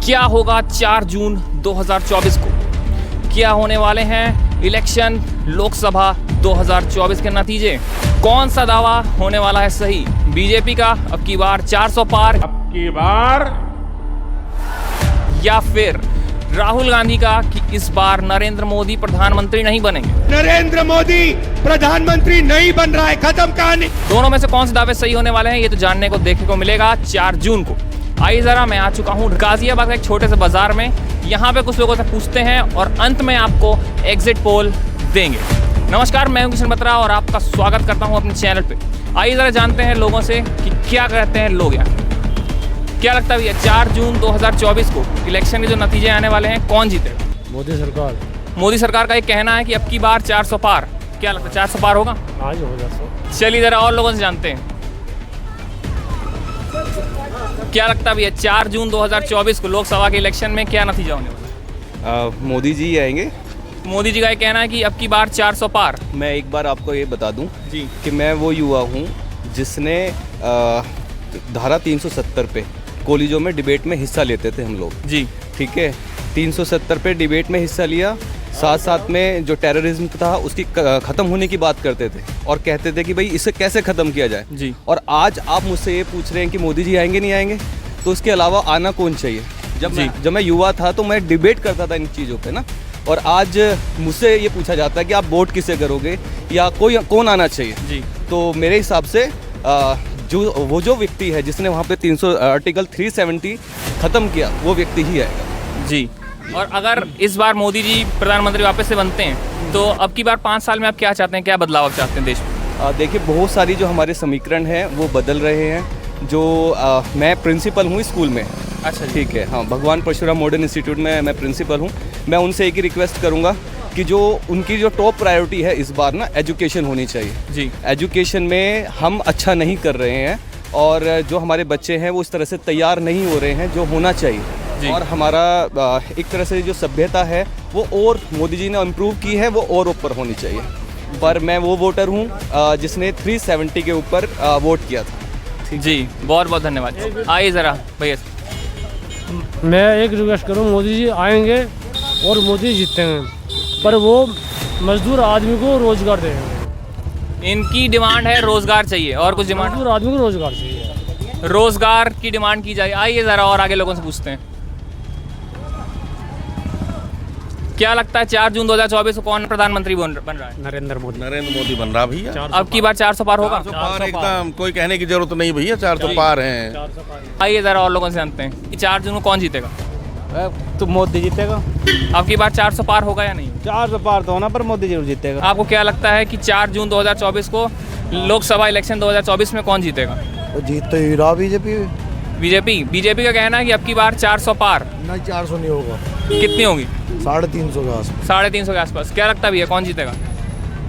क्या होगा 4 जून 2024 को? क्या होने वाले हैं इलेक्शन लोकसभा 2024 के नतीजे? कौन सा दावा होने वाला है सही? बीजेपी का अब की बार 400 पार, अब की बार या फिर राहुल गांधी का कि इस बार नरेंद्र मोदी प्रधानमंत्री नहीं बनेंगे? नरेंद्र मोदी प्रधानमंत्री नहीं बन रहा है, खत्म कहानी। दोनों में से कौन से दावे सही होने वाले हैं, ये तो जानने को देखने को मिलेगा 4 जून को। आइए जरा, मैं आ चुका हूँ गाजियाबाद के एक छोटे से बाजार में। यहाँ पे कुछ लोगों से पूछते हैं और अंत में आपको एग्जिट पोल देंगे। नमस्कार, मैं हूँ किशन बत्रा और आपका स्वागत करता हूँ अपने चैनल पे। आइए जरा जानते हैं लोगों से कि क्या कहते हैं लोग यहाँ। क्या लगता है भैया 4 जून 2024 को इलेक्शन के जो नतीजे आने वाले हैं, कौन जीतेगा? मोदी सरकार। मोदी सरकार का ये कहना है कि अब की बार 400 पार। क्या लगता है 400 पार होगा? आज होगा सो। चलिए जरा और लोगों से जानते हैं। क्या लगता है भैया 4 जून 2024 को लोकसभा के इलेक्शन में क्या नतीजा होने वाला है? मोदी जी आएंगे। मोदी जी का ये कहना है कि अब की बार 400 पार। मैं एक बार आपको ये बता दूं जी कि मैं वो युवा हूं जिसने धारा 370 पे कॉलेजों में डिबेट में हिस्सा लेते थे हम लोग। जी ठीक है, 370 पे डिबेट में हिस्सा लिया, साथ साथ में जो टेररिज्म था उसकी ख़त्म होने की बात करते थे और कहते थे कि भाई इसे कैसे ख़त्म किया जाए। जी। और आज आप मुझसे ये पूछ रहे हैं कि मोदी जी आएंगे नहीं आएंगे, तो उसके अलावा आना कौन चाहिए? जब मैं युवा था तो मैं डिबेट करता था इन चीज़ों पे ना, और आज मुझसे ये पूछा जाता है कि आप वोट किसे करोगे या कौन आना चाहिए। जी। तो मेरे हिसाब से जो व्यक्ति है जिसने वहाँ पे आर्टिकल 370 ख़त्म किया, वो व्यक्ति ही आएगा। जी। और अगर इस बार मोदी जी प्रधानमंत्री वापस से बनते हैं तो अब की बार 5 साल में आप क्या चाहते हैं, क्या बदलाव आप चाहते हैं देश में? देखिए, बहुत सारी जो हमारे समीकरण हैं वो बदल रहे हैं। जो मैं प्रिंसिपल हूँ स्कूल में। अच्छा, ठीक है, हाँ, भगवान परशुराम मॉडर्न इंस्टीट्यूट में मैं प्रिंसिपल हूँ। मैं उनसे एक ही रिक्वेस्ट करूँगा कि जो उनकी जो टॉप प्रायोरिटी है इस बार ना, एजुकेशन होनी चाहिए। जी। एजुकेशन में हम अच्छा नहीं कर रहे हैं और जो हमारे बच्चे हैं वो इस तरह से तैयार नहीं हो रहे हैं जो होना चाहिए। और हमारा एक तरह से जो सभ्यता है वो और मोदी जी ने इम्प्रूव की है, वो और ऊपर होनी चाहिए। पर मैं वो वोटर हूँ जिसने 370 के ऊपर वोट किया था। जी, बहुत बहुत धन्यवाद। आइए ज़रा भैया। मैं एक रिक्वेस्ट करूँ, मोदी जी आएंगे और मोदी जीतेंगे, पर वो मजदूर आदमी को रोजगार देंगे। इनकी डिमांड है रोजगार चाहिए, और कुछ डिमांड? मजदूर आदमी को रोजगार चाहिए। रोजगार की डिमांड की जाए। आइए ज़रा और आगे लोगों से पूछते हैं। क्या लगता है 4 जून 2024 को कौन प्रधानमंत्री बन रहा है? नरेंद्र मोदी। नरेंद्र मोदी बन रहा भैया। अब की बार 400 पार होगा? 400 पार एकदम, कोई कहने की जरूरत नहीं भैया, 400 पार हैं। आइए ज़रा और लोगों से जानते हैं कि 4 जून को कौन जीतेगा? तो मोदी जीतेगा। अब की बार 400 पार होगा या नहीं? 400 पार तो होना, पर मोदी जरूर जीतेगा। आपको क्या लगता है कि 4 जून 2024 को लोकसभा इलेक्शन 2024 में कौन जीतेगा? तो जीत तो ही रहा बीजेपी। बीजेपी का कहना है कि अब की बार 400 पार। नहीं, 400 नहीं होगा। कितनी होगी? 350 के आसपास। 350 के आसपास। क्या लगता है भैया कौन जीतेगा?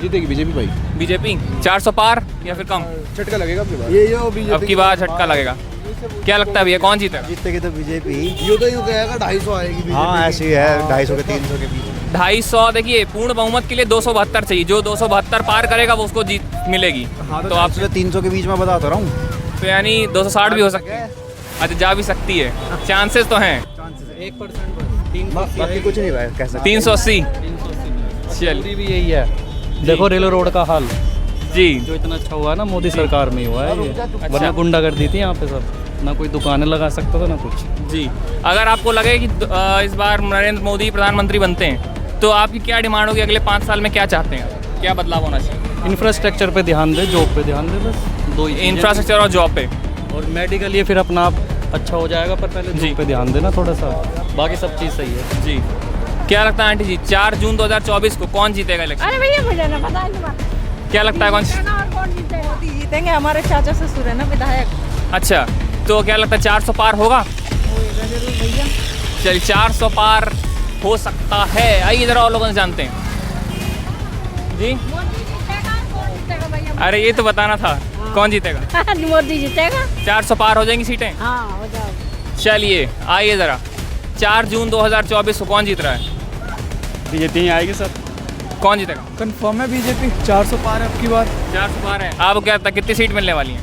जीतेगी बीजेपी भाई। बीजेपी 400 पार या फिर कम? झटका लगेगा ये जो बीजेपी अब की बार झटका लगेगा। क्या लगता है भैया कौन जीतेगा? जीतेगी तो बीजेपी। यूँ तो यूँ कहेगा 250 आएगी। हाँ, ऐसी है, 250 के 300 के बीच। 250। देखिए, पूर्ण बहुमत के लिए 272 चाहिए। जो 272 पार करेगा वो उसको जीत मिलेगी। हाँ, तो आप 300 के बीच में बता तो रहा हूँ। तो यानी 260 भी हो सकती है। अच्छा, जा भी सकती है, चांसेस तो हैं। 1% बाकी कुछ नहीं कह सकते। 380। चलिए भी यही है। देखो रेल रोड का हाल जी, जो इतना अच्छा हुआ है ना, मोदी सरकार में ही हुआ है ये। वरना गुंडागर्दी थी यहाँ पे सब, ना कोई दुकानें लगा सकता था ना कुछ। जी। अगर आपको लगे कि इस बार नरेंद्र मोदी प्रधानमंत्री बनते हैं तो आपकी क्या डिमांड होगी? अगले 5 साल में क्या चाहते हैं, क्या बदलाव होना चाहिए? इंफ्रास्ट्रक्चर पे ध्यान दे, जॉब पे ध्यान दे, बस 2 ही चीज़ें। इंफ्रास्ट्रक्चर और जॉब पे। और मेडिकल ये फिर अपना आप अच्छा हो जाएगा, पर पहले जी जॉब पे ध्यान देना थोड़ा सा, बाकी सब चीज़ सही है। जी। क्या लगता है आंटी जी 4 जून 2024 को कौन जीतेगा इलेक्शन? अरे भैया मुझे ना पता है। क्या लगता है कौन जीतेगा? मोदी जीतेंगे, हमारे चाचा ससुर है ना विधायक। अच्छा, तो क्या लगता है 400 पार होगा? भैया चलिए, 400 पार हो सकता है। आइए जरा और लोगों से जानते हैं। जी, मोदी जीतेगा, कौन जीतेगा भैया? अरे ये तो बताना था, कौन जीतेगा? मोदी जीतेगा। 400 पार हो जाएंगी सीटें? हाँ, हो जाओ। चलिए आइए ज़रा, 4 जून 2024 को कौन जीत रहा है? बीजेपी ही आएगी सर। कौन जीतेगा? कंफर्म है बीजेपी। 400 पार है अब की बार। 400 पार है। आपको क्या लगता है कितनी सीट मिलने वाली है?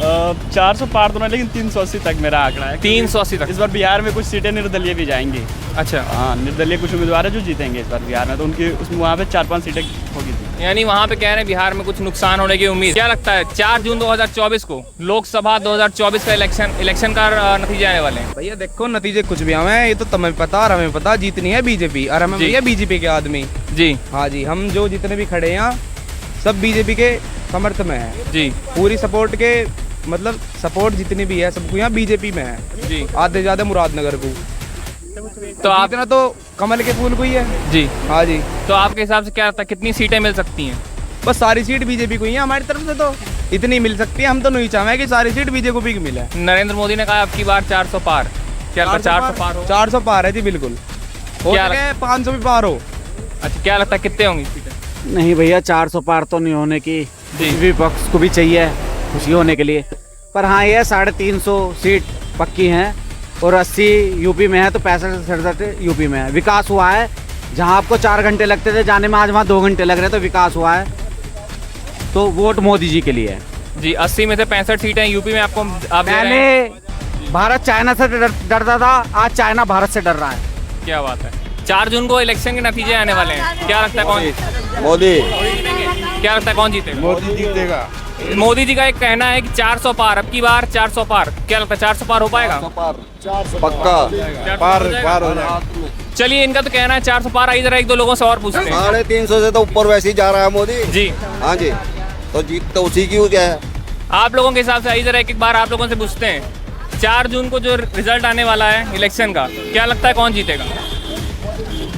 400 पार तो नहीं, लेकिन 380 तक मेरा आंकड़ा है। 380 तक। इस बार बिहार में कुछ सीटें निर्दलीय भी जाएंगी। अच्छा, हाँ, निर्दलीय कुछ उम्मीदवार है जो जीतेंगे इस बार बिहार में, तो उनकी उसमें वहाँ पे 4-5 सीटें होगी। यानी वहाँ पे कह रहे हैं बिहार में कुछ नुकसान होने की उम्मीद। क्या लगता है 4 जून 2024 को लोकसभा 2024 का इलेक्शन का नतीजे आने वाले हैं? भैया देखो नतीजे कुछ भी हमें ये तो तुम्हें पता और हमें पता, जीतनी है बीजेपी और हमें जी। भैया बीजेपी के आदमी। जी हाँ जी, हम जो जितने भी खड़े हैं यहाँ सब बीजेपी के समर्थ में है जी पूरी सपोर्ट के, मतलब सपोर्ट जितनी भी है सबको यहाँ बीजेपी में है जी। आधे ज्यादा मुरादनगर को। तो आप जीतना तो कमल के फूल को ही है। जी, हाँ जी, तो आपके हिसाब से क्या लगता है कितनी सीटें मिल सकती हैं? बस सारी सीट बीजेपी को ही है हमारी तरफ से, तो इतनी मिल सकती है। हम तो नहीं चाहेंगे कि सारी सीट बीजेपी को मिले। नरेंद्र मोदी ने कहा अब की बार 400 पार। क्या लगता है 400 पार हो? 400 पार है जी, बिल्कुल हो क्या सके 500 भी पार हो। अच्छा, क्या लगता है कितने होंगी सीटें? नहीं भैया 400 पार तो नहीं होने की, जी। विपक्ष को भी चाहिए खुशी होने के लिए, पर हाँ ये 350 सीट पक्की हैं और 80 यूपी में है, तो 65-67 यूपी में है। विकास हुआ है, जहाँ आपको 4 घंटे लगते थे जाने में आज वहाँ 2 घंटे लग रहे, तो विकास हुआ है। तो वोट मोदी जी के लिए है जी। 80 में से 65 सीटें यूपी में आपको आप दे रहे हैं। पहले भारत चाइना से डरता था, आज चाइना भारत से डर रहा है। क्या बात है। 4 जून को इलेक्शन के नतीजे आने वाले हैं, क्या लगता है कौन मोदी जीतेगा? क्या लगता है कौन जीतेगा? मोदी जीतेगा। मोदी जी का एक कहना है कि 400 पार, अब की बार 400 पार। क्या लगता है 400 पार हो पाएगा? पक्का 400 पार हो जाएगा? पार हो जाएगा। चलिए, इनका तो कहना है 400 पार। आई जरा एक दो लोगों से और पूछते हैं। 350 से तो ऊपर वैसे ही जा रहा है मोदी। जी, हाँ जी, तो जीत तो उसी की हो गया है। आप लोगों के हिसाब से आई जरा एक बार आप लोगों से पूछते हैं। 4 जून को जो रिजल्ट आने वाला है इलेक्शन का, क्या लगता है कौन जीतेगा?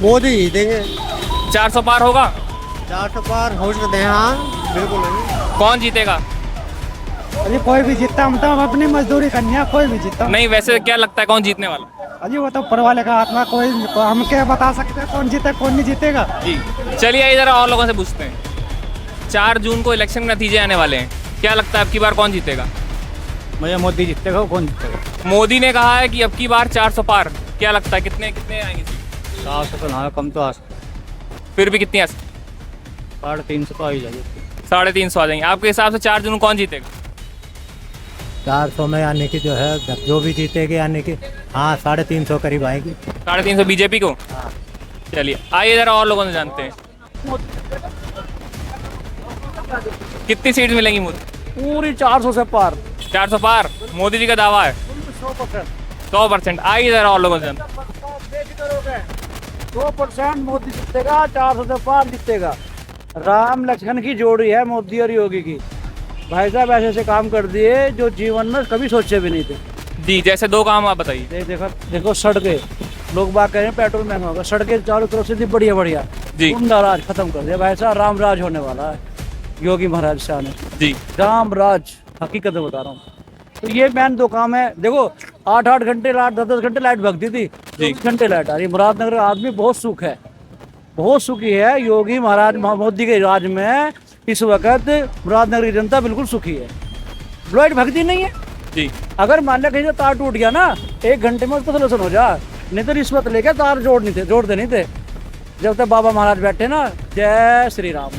मोदी जीतेंगे। 400 पार होगा? 400 पार हो सकते हैं, हाँ बिल्कुल। कौन जीतेगा? अरे कोई भी जीतता, हम अपनी मजदूरी करनी, कोई भी जीतता नहीं, वैसे क्या लगता है कौन जीतने वाला? अजी वो तो ऊपर वाले का आत्मा, कोई हम क्या बता सकते हैं कौन जीते कौन नहीं जीतेगा। जी, चलिए आई जरा और लोगों से पूछते हैं। 4 जून को इलेक्शन के नतीजे आने वाले हैं, क्या लगता है अब की बार कौन जीतेगा? भैया मोदी जीतेगा, कौन जीतेगा? मोदी ने कहा है कि अब की बार 400 पार। क्या लगता है कितने कितने आएंगे? 400 तो ना, कम तो आ सकते, फिर भी कितनी आ सकती? 350 तो आ ही जाएगी। 350 आ जाएंगे। आपके हिसाब से 4 जून को कौन जीतेगा? 400 में आने की जो है, जो भी जीतेगी आने की, हाँ 350 करीब आएगी। 350 बीजेपी को। चलिए आइए जरा और लोगों से जानते हैं, कितनी सीट मिलेंगी मोदी? पूरी 400 से पार। 400 पार मोदी जी का दावा है। 100%। आइए जरा और लोगों से जानते हैं। 100% मोदी जीतेगा, 400 से पार जीतेगा। राम लक्ष्मण की जोड़ी है मोदी और योगी की। भाई साहब ऐसे ऐसे काम कर दिए जो जीवन में कभी सोचे भी नहीं थे। जी, जैसे 2 काम आप बताइए। देखो सड़कें, लोग बात कह रहे हैं पेट्रोल महंगा होगा, सड़कें चारों तरफ से थी बढ़िया बढ़िया, जी। गुंडा राज खत्म कर दिया भाई साहब। राम राज होने वाला है योगी महाराज शाह ने। जी, राम राज, हकीकत बता रहा हूँ। तो ये मेन 2 काम है। देखो 8-8 घंटे लाइट, 10-10 घंटे लाइट भगती थी, 24 घंटे लाइट आ रही। मुरादनगर का आदमी बहुत सुख है, बहुत सुखी है। योगी महाराज मोदी के राज में इस वक्त मुरादनगर की जनता बिल्कुल सुखी है। लाइट भगती नहीं है। जी, अगर मान लिया कहीं से तार टूट गया ना, 1 घंटे में उसको सोल्यूशन हो जाए, नहीं तो रिश्वत लेके तार जोड़ते नहीं थे जब तक बाबा महाराज बैठे ना। जय श्री राम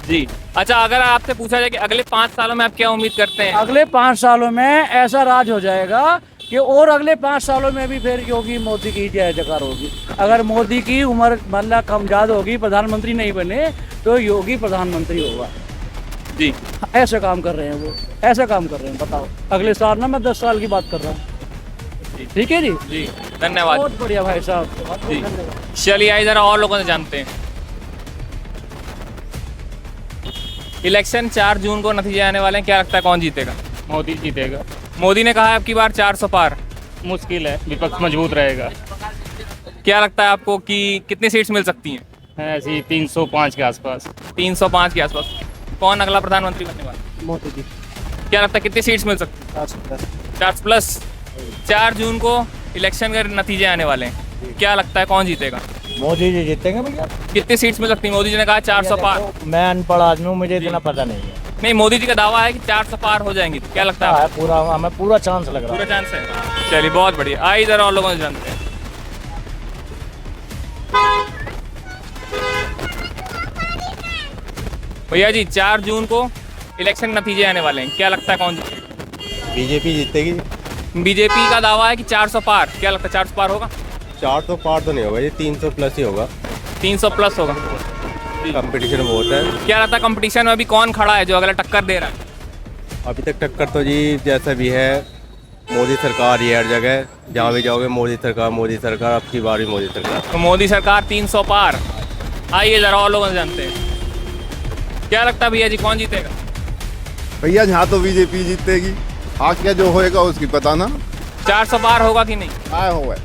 जी। अच्छा, अगर आपसे पूछा जाए कि अगले 5 सालों में आप क्या उम्मीद करते हैं? अगले 5 सालों में ऐसा राज हो जाएगा कि और अगले 5 सालों में भी फिर योगी मोदी की जय जयकार होगी। अगर मोदी की उम्र मतलब कम ज्यादा होगी, प्रधानमंत्री नहीं बने, तो योगी प्रधानमंत्री होगा। जी, ऐसे काम कर रहे हैं वो, ऐसे काम कर रहे हैं। बताओ अगले साल ना, मैं 10 साल की बात कर रहा हूँ। ठीक है जी। जी, धन्यवाद। बहुत बढ़िया भाई साहब जी, चलिए आइए जरा और लोगों से जानते हैं। इलेक्शन 4 जून को नतीजे आने वाले हैं, क्या लगता है कौन जीतेगा? मोदी जीतेगा। मोदी ने कहा है अब की बार 400 पार। मुश्किल है, विपक्ष मजबूत रहेगा। क्या लगता है आपको कि कितनी सीट्स मिल सकती हैं? है ऐसी 305 के आसपास। 305 के आसपास। कौन अगला प्रधानमंत्री बनने वाला? मोदी जी। क्या लगता है कितनी सीट्स मिल सकती हैं? 4+। 4 जून को इलेक्शन के नतीजे आने वाले हैं, क्या लगता है कौन जीतेगा? मोदी जी जीतेंगे भैया। कितनी सीट्स मिल सकती है? मोदी जी ने कहा 400 पार। मैं अनपढ़ आदमी हूँ, मुझे इतना पता नहीं है। नहीं, मोदी जी का दावा है कि 400 पार हो जाएंगी। क्या लगता है? पूरा हमें पूरा चांस लग रहा पूरा चांस है। चलिए बहुत बढ़िया। आइए जरा और लोगों से जानते हैं। भैया जी, 4 जून को इलेक्शन नतीजे आने वाले हैं, क्या लगता है कौन जीतेगा? बीजेपी जीतेगी। बीजेपी का दावा है कि 400 पार, क्या लगता है 400 पार होगा? 400 पार तो नहीं होगा, ये 300 प्लस ही होगा। 300 प्लस होगा। कंपटीशन बहुत है। क्या लगता है कंपटीशन में अभी कौन खड़ा है जो अगला टक्कर दे रहा है? अभी तक टक्कर तो जी जैसा भी है मोदी सरकार ही है हर जगह, जहाँ भी जाओगे मोदी सरकार, अब की बार भी मोदी सरकार। तो मोदी सरकार 300 पार। आइए जरा और लोगों से जानते हैं, क्या लगता है भैया जी कौन जीतेगा? भैया यहाँ तो बीजेपी जीतेगी, आज क्या जो होएगा उसकी पता ना। 400 पार होगा कि नहीं? होगा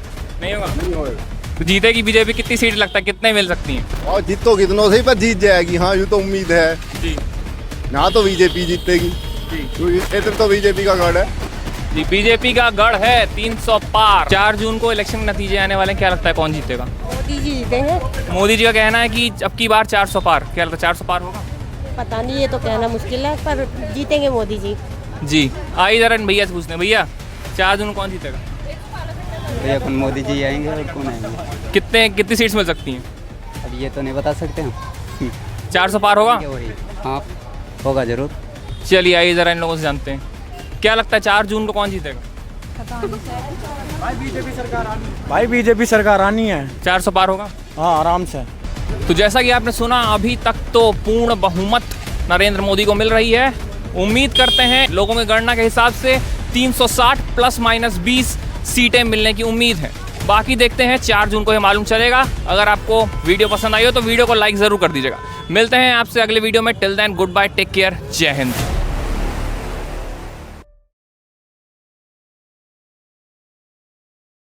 नहीं होगा। तो जीतेगी बीजेपी, कितनी सीट लगता है, कितने मिल सकती हैं? और जीतो कितनों से ही पर जीत जाएगी। हाँ यूँ तो उम्मीद है जी, यहाँ तो बीजेपी जीतेगी जी, इधर तो बीजेपी का गढ़ है जी, बीजेपी का गढ़ है 300 पार। 4 जून को इलेक्शन नतीजे आने वाले हैं, क्या लगता है कौन जीतेगा? मोदी जी जीतेंगे। मोदी जी का कहना है कि अब की बार 400 पार, क्या लगता है 400 पार होगा? पता नहीं, ये तो कहना मुश्किल है, पर जीतेंगे मोदी जी। जी, आइए जरा इन भैया से पूछते हैं, भैया 4 जून कौन जीतेगा? भैया कौन मोदी जी आएंगे और कौन आएंगे? कितनी सीट्स मिल सकती हैं? अब ये तो नहीं बता सकते हम। 400 पार होगा? हाँ होगा जरूर। चलिए आइए जरा इन लोगों से जानते हैं, क्या लगता है 4 जून को कौन जीतेगा? भाई बीजेपी सरकार आनी है। 400 पार होगा? हाँ आराम से। तो जैसा कि आपने सुना, अभी तक तो पूर्ण बहुमत नरेंद्र मोदी को मिल रही है। उम्मीद करते हैं लोगों की गणना के हिसाब से 360 प्लस माइनस 20 सीटें मिलने की उम्मीद है। बाकी देखते हैं 4 जून को ये मालूम चलेगा। अगर आपको वीडियो पसंद आई हो तो वीडियो को लाइक ज़रूर कर दीजिएगा। मिलते हैं आपसे अगले वीडियो में। Till then goodbye, take care, Jai Hind.